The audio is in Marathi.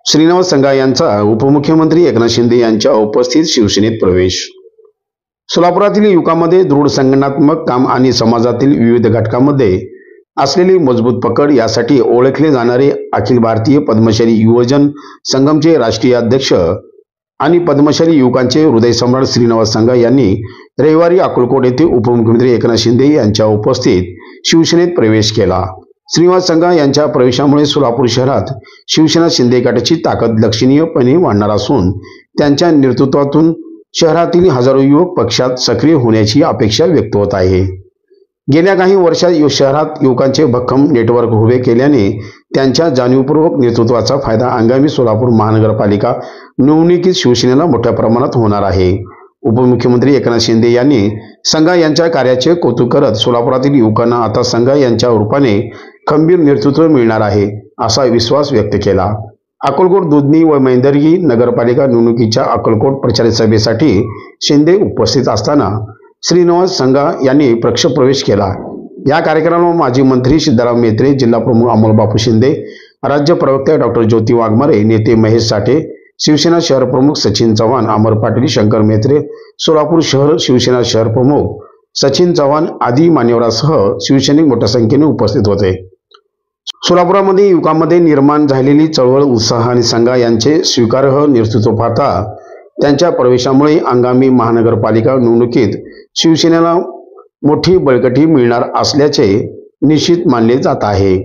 श्रीनिवास संघा यांचा उपमुख्यमंत्री एकनाथ शिंदे यांच्या उपस्थित शिवसेनेत प्रवेश। सोलापुरातील युवकांमध्ये दृढ संघटनात्मक काम आणि समाजातील विविध घटकांमध्ये असलेली मजबूत पकड यासाठी ओळखले जाणारे अखिल भारतीय पद्मश्री युवजन संगमचे राष्ट्रीय अध्यक्ष आणि पद्मश्री युवकांचे हृदय सम्राट श्रीनिवास संघा यांनी रविवारी अक्कलकोट येथे उपमुख्यमंत्री एकनाथ शिंदे यांच्या उपस्थित शिवसेनेत प्रवेश केला। श्रीनिवास संघा यांच्या प्रवेशामुळे सोलापूर शहरात शिवसेना शिंदे गटाची ताकद लक्षणीयपणे वाढणार असून त्यांच्या नेतृत्वातून शहरातील हजारो युवक पक्षात सक्रिय होण्याची अपेक्षा व्यक्त होत आहे। गेल्या काही वर्षात शहरात युवकांचे भक्कम नेटवर्क उभे केल्याने त्यांच्या जाणीवपूर्वक नेतृत्वाचा फायदा आगामी सोलापूर महानगरपालिका निवडणुकीत शिवसेनेला मोठ्या प्रमाणात होणार आहे। उपमुख्यमंत्री एकनाथ शिंदे यांनी संघा यांच्या कार्याचे कौतुक करत सोलापुरातील युवकांना आता संघा यांच्या रूपाने खंबीर नेतृत्व मिळणार आहे असा विश्वास व्यक्त केला। अक्कलकोट दुधनी व मैंदर्गी नगरपालिका निवडणुकीच्या अक्कलकोट प्रचार सभेसाठी शिंदे उपस्थित असताना श्रीनिवास संघा यांनी पक्ष प्रवेश केला। या कार्यक्रमाला माजी मंत्री सिद्धराम मेत्रे, जिल्हा प्रमुख अमोल बापू शिंदे, राज्य प्रवक्ते डॉक्टर ज्योती वाघमारे, नेते महेश साठे, शिवसेना शहर प्रमुख सचिन चव्हाण, अमर पाटील, शंकर मेत्रे, सोलापूर शहर शिवसेना शहर प्रमुख सचिन चव्हाण आदी मान्यवरांसह शिवसैनिक मोठ्या संख्येने उपस्थित होते। सोलापुरामध्ये युवकांमध्ये निर्माण झालेली चळवळ, उत्साह आणि संघा यांचे स्वीकारार्ह नेतृत्व पाहता त्यांच्या प्रवेशामुळे आगामी महानगरपालिका निवडणुकीत शिवसेनेला मोठी बळकटी मिळणार असल्याचे निश्चित मानले जात आहे।